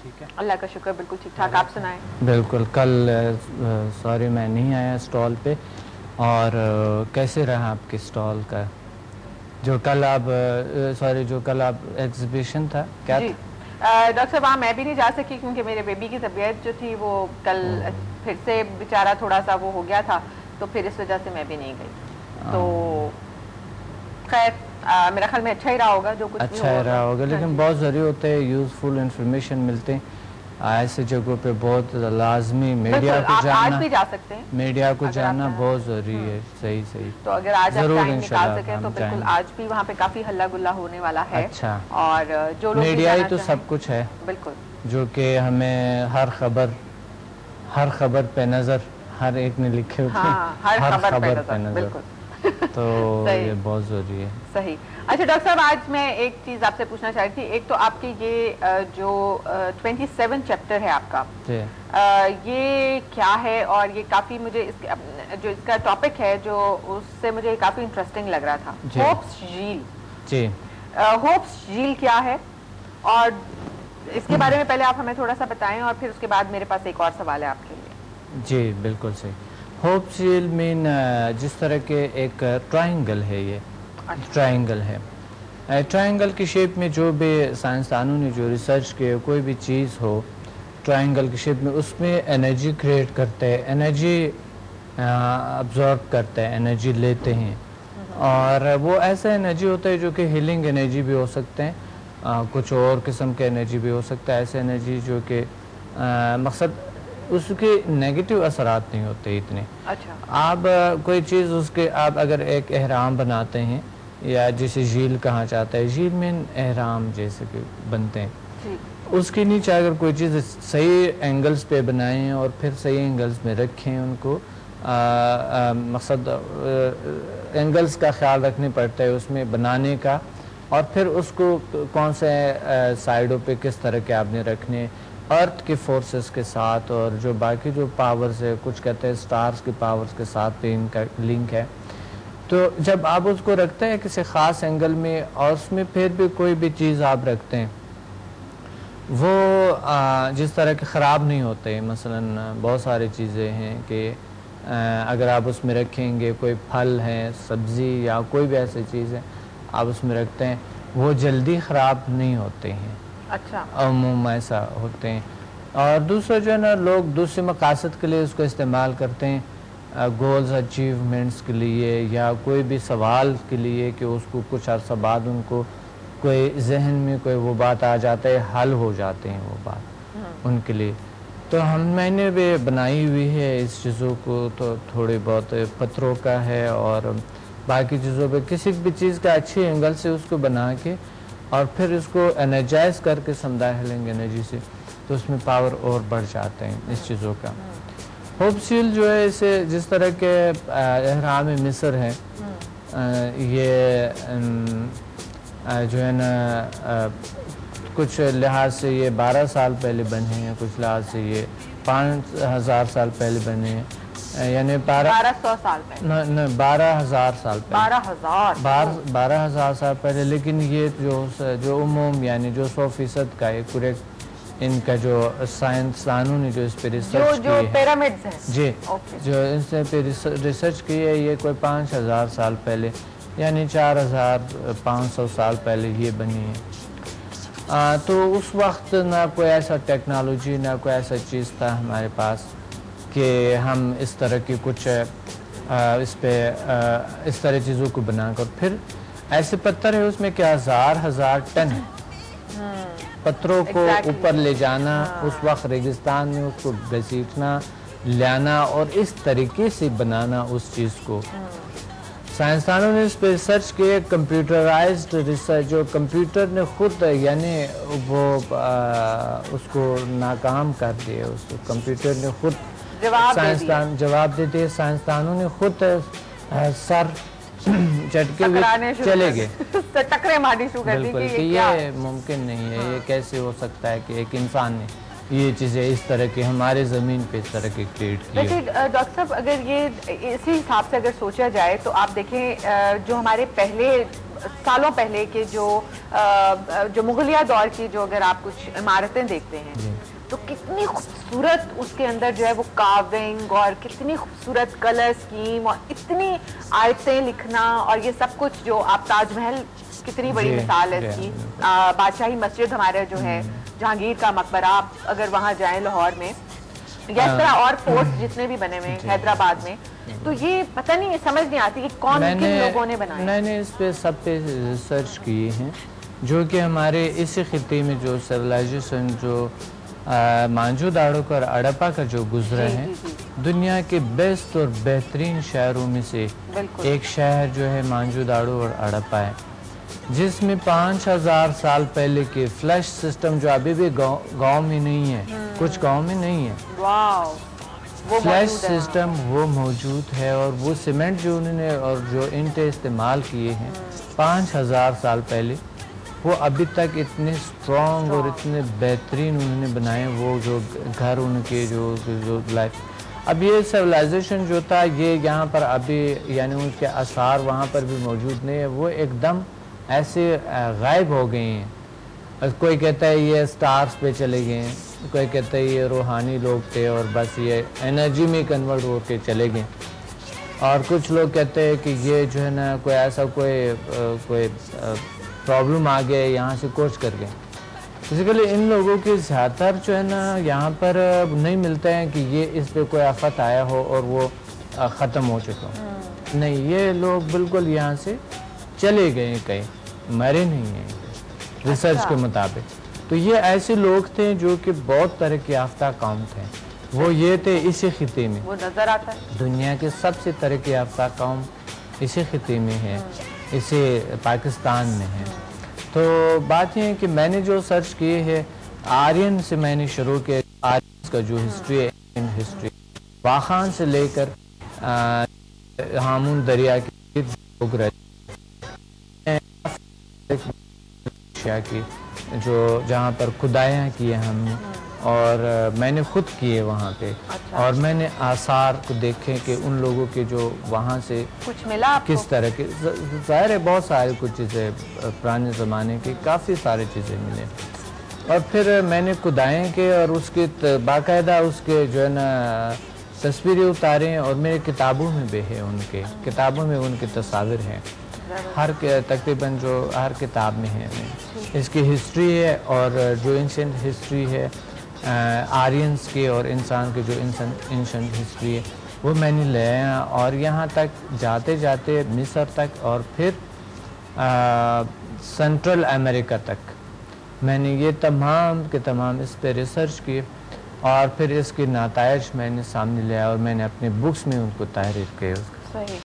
ٹھیک ہے؟ اللہ کا شکر، بالکل ٹھیک ٹھاک. آپ سنائیں؟ بالکل. کل سوری میں نہیں آیا اسٹال پہ. اور کیسے رہا آپ کے اسٹال کا جو کل آپ جو کل آپ ایگزیبیشن تھا کیا جی تھا؟ ڈاکٹر صاحب وہاں میں بھی نہیں جا سکی کیونکہ میرے بیبی کی طبیعت جو تھی وہ کل پھر سے بیچارہ تھوڑا سا وہ ہو گیا تھا، تو پھر اس وجہ سے میں بھی نہیں گئی. تو خیر میرا خیال میں اچھا ہی رہا ہوگا جو کچھ بھی اچھا رہا ہوگا، لیکن بہت ضروری ہوتا ہے، یوزفل انفارمیشن ملتے ہیں ایسے جگہوں پہ. بہت لازمی میڈیا کو جاننا، آج بھی جا سکتے ہیں، میڈیا کو جاننا بہت ضروری ہے. صحیح. تو اگر آج آپ ٹائم نکال سکیں تو بالکل. آج بھی وہاں پہ کافی ہلا گلا ہونے والا ہے. اچھا. اور جو لوگ میڈیا ہی تو سب کچھ ہے، بالکل، جو کہ ہمیں ہر خبر پہ نظر، ہر ایک نے لکھے ہوتے ہیں ہر خبر پہ نظر. بالکل. تو یہ بہت ضروری ہے. صحیح. اچھا ڈاکٹر صاحب آج میں ایک چیز آپ سے پوچھنا چاہ رہی تھی. ایک تو آپ کی یہ جو 27 چیپٹر ہے آپ کا، یہ کیا ہے؟ اور یہ کافی مجھے جو اس کا ٹاپک ہے جو اس سے مجھے کافی انٹرسٹنگ لگ رہا تھا. ہوپس جھیل. جی ہوپس جھیل کیا ہے اور اس کے بارے میں پہلے آپ ہمیں تھوڑا سا بتائیں اور پھر اس کے بعد میرے پاس ایک اور سوال ہے آپ کے لیے. جی بالکل صحیح. ہوپ جھیل مین جس طرح کے ایک ٹرائنگل ہے، یہ ٹرائنگل ہے. ٹرائنگل کی شیپ میں جو بھی سائنسدانوں نے جو ریسرچ کیے، کوئی بھی چیز ہو ٹرائنگل کی شیپ میں، اس میں انرجی کریٹ کرتے ہیں، انرجی ابزارب کرتے ہیں، انرجی لیتے ہیں. اور وہ ایسا انرجی ہوتا ہے جو کہ ہیلنگ انرجی بھی ہو سکتے ہیں، کچھ اور قسم کے انرجی بھی ہو سکتا ہے. ایسے انرجی جو کہ مقصد اس کے نیگیٹو اثرات نہیں ہوتے اتنے. اچھا. آپ کوئی چیز اس کے آپ اگر ایک احرام بناتے ہیں یا جسے جھیل کہا جاتا ہے، جھیل میں احرام جیسے کہ بنتے ہیں، اس کے نیچے اگر کوئی چیز صحیح اینگلز پہ بنائیں اور پھر صحیح اینگلز میں رکھیں ان کو، مقصد اینگلز کا خیال رکھنے پڑتا ہے اس میں بنانے کا، اور پھر اس کو کون سے سائڈوں پہ کس طرح کے آپ نے رکھنے، ارتھ کے فورسز کے ساتھ اور جو باقی جو پاورز ہے، کچھ کہتے ہیں سٹارز کی پاورز کے ساتھ بھی ان کا لنک ہے. تو جب آپ اس کو رکھتے ہیں کسی خاص اینگل میں اور اس میں پھر بھی کوئی بھی چیز آپ رکھتے ہیں، وہ جس طرح کے خراب نہیں ہوتے. مثلا بہت ساری چیزیں ہیں کہ اگر آپ اس میں رکھیں گے، کوئی پھل ہے، سبزی یا کوئی بھی ایسی چیز ہے آپ اس میں رکھتے ہیں، وہ جلدی خراب نہیں ہوتے ہیں. اچھا. عموم ایسا ہوتے ہیں. اور دوسرا جو ہے نا، لوگ دوسرے مقاصد کے لیے اس کو استعمال کرتے ہیں، گولز اچیومنٹس کے لیے یا کوئی بھی سوال کے لیے کہ اس کو کچھ عرصہ بعد ان کو کوئی ذہن میں کوئی وہ بات آ جاتا ہے، حل ہو جاتے ہیں وہ بات ان کے لیے. تو میں نے بھی بنائی ہوئی ہے اس چیزوں کو، تو تھوڑی بہت پتھروں کا ہے اور باقی چیزوں پہ کسی بھی چیز کا اچھی اینگل سے اس کو بنا کے اور پھر اس کو انرجائز کر کے سمجھا ہیلنگ انرجی سے، تو اس میں پاور اور بڑھ جاتے ہیں اس چیزوں کا. ہوپ جھیل جو ہے اسے جس طرح کے احرام مصر ہے، یہ جو ہے نا کچھ لحاظ سے یہ 12 سال پہلے بنے ہیں، کچھ لحاظ سے یہ 5000 سال پہلے بنے ہیں، یعنی 1200 سال پہلے، 12,000 سال پہلے، 12,000 سال پہلے. لیکن یہ جو عموم یعنی جو 100% کا ہے کریکٹ، ان کا جو سائنسدانوں نے جو اس پہ ریسرچ کی ہے، پیرامڈز ہیں، جی جو ان سے پہ ریسرچ کی ہے، یہ کوئی 5000 سال پہلے یعنی 4500 سال پہلے یہ بنی ہے. تو اس وقت نہ کوئی ایسا ٹیکنالوجی، نہ کوئی ایسا چیز تھا ہمارے پاس کہ ہم اس طرح کی کچھ اس پہ اس طرح چیزوں کو بنا کر، پھر ایسے پتھر ہے اس میں کہ ہزار ٹن پتھروں کو اوپر لے جانا، اس وقت ریگستان میں اس کو گھسیٹنا، لانا اور اس طریقے سے بنانا اس چیز کو. سائنسدانوں نے اس پہ ریسرچ کیے، کمپیوٹرائزڈ ریسرچ، جو کمپیوٹر نے خود یعنی وہ اس کو ناکام کر دیا، اس کو کمپیوٹر نے خود سائنسدان جواب دیتے، سائنسدانوں نے خود سر جھٹکے ہوئے چلے گئے، ٹکرے مارنی شروع کر دی کہ یہ ممکن نہیں ہے، یہ کیسے ہو سکتا ہے کہ ایک انسان نے یہ چیزیں اس طرح کی ہمارے زمین پہ اس طرح کی کریٹ کی. ویسے ڈاکٹر صاحب اگر یہ اسی حساب سے اگر سوچا جائے تو آپ دیکھیں جو ہمارے پہلے سالوں پہلے کے جو مغلیہ دور کی جو اگر آپ کچھ عمارتیں دیکھتے ہیں تو کتنی خوبصورت اس کے اندر جو ہے وہ کارونگ اور کتنی خوبصورت کلر اسکیم اور اتنی آیتیں لکھنا اور یہ سب کچھ جو آپ تاج محل کتنی بڑی مثال ہے اس کی. بادشاہی مسجد ہمارا جو ہے جہانگیر کا مقبرہ آپ اگر وہاں جائیں لاہور میں یا اس طرح اور فورٹس جتنے بھی بنے ہوئے حیدرآباد میں تو یہ پتہ نہیں سمجھ نہیں آتی کہ کون کن لوگوں نے بنایا. میں نے اس پہ سب پہ ریسرچ کیے ہیں جو کہ ہمارے اس خطے میں جو سیولائزیشن جو مانجو داڑو کا اور اڑپا کا جو گزرا ہے دنیا کے بیسٹ اور بہترین شہروں میں سے ایک شہر جو ہے مانجو داڑو اور اڑپا ہے جس میں 5000 سال پہلے کے فلش سسٹم جو ابھی بھی گاؤں میں نہیں ہے کچھ گاؤں میں نہیں ہے فلش سسٹم وہ موجود ہے اور وہ سیمنٹ جو انہوں نے اور جو اینٹیں استعمال کیے ہیں 5000 سال پہلے وہ ابھی تک اتنے سٹرونگ اور اتنے بہترین انہوں نے بنائے وہ جو گھر ان کے جو لائف. اب یہ سیولائزیشن جو تھا یہ یہاں پر ابھی یعنی ان کے آثار وہاں پر بھی موجود نہیں ہے وہ ایک دم ایسے غائب ہو گئے ہیں. کوئی کہتا ہے یہ سٹارز پہ چلے گئے ہیں کوئی کہتا ہے یہ روحانی لوگ تھے اور بس یہ انرجی میں کنورٹ ہو کے چلے گئے اور کچھ لوگ کہتے ہیں کہ یہ جو ہے نا کوئی ایسا کوئی پرابلم آ گئے یہاں سے کوچ کر گئے. بیسیکلی ان لوگوں کے زیادہ تر جو ہے نا یہاں پر نہیں ملتا ہے کہ یہ اس پہ کوئی آفت آیا ہو اور وہ ختم ہو چکا ہو. نہیں یہ لوگ بالکل یہاں سے چلے گئے کہیں مرے نہیں ہیں ریسرچ کے مطابق. تو یہ ایسے لوگ تھے جو کہ بہت ترقی یافتہ قوم تھے وہ یہ تھے اسی خطے میں وہ نظر آتا ہے دنیا کے سب سے ترقی یافتہ قوم اسی خطے میں ہے اسی پاکستان میں ہے. تو بات یہ ہے کہ میں نے جو سرچ کیے ہے آرین سے میں نے شروع کیا آرین کا جو ہسٹری ہے ہسٹری واخان سے لے کر ہامون دریا کے لوگ رہتے کی جو جہاں پر کھدائیاں کی ہم نے اور میں نے خود کیے وہاں پہ اور میں نے آثار کو دیکھے کہ ان لوگوں کے جو وہاں سے کچھ ملا کس طرح کے ظاہر ہے بہت سارے کچھ چیزیں پرانے زمانے کی کافی سارے چیزیں ملے اور پھر میں نے کھدائیں کے اور اس کے باقاعدہ اس کے جو ہے نا تصویریں اتاریں اور میرے کتابوں میں بھی ہے ان کے کتابوں میں ان کی تصاویر ہیں ہر تقریباً جو ہر کتاب میں ہے اس کی ہسٹری ہے اور جو اینشنٹ ہسٹری ہے آرینس کے اور انسان کے جو اینشنٹ ہسٹری ہے وہ میں نے لے آیا اور یہاں تک جاتے جاتے مصر تک اور پھر سینٹرل امریکہ تک میں نے یہ تمام کے تمام اس پہ ریسرچ کی اور پھر اس کے نتائج میں نے سامنے لے آیا اور میں نے اپنے بکس میں ان کو تحریر کیے.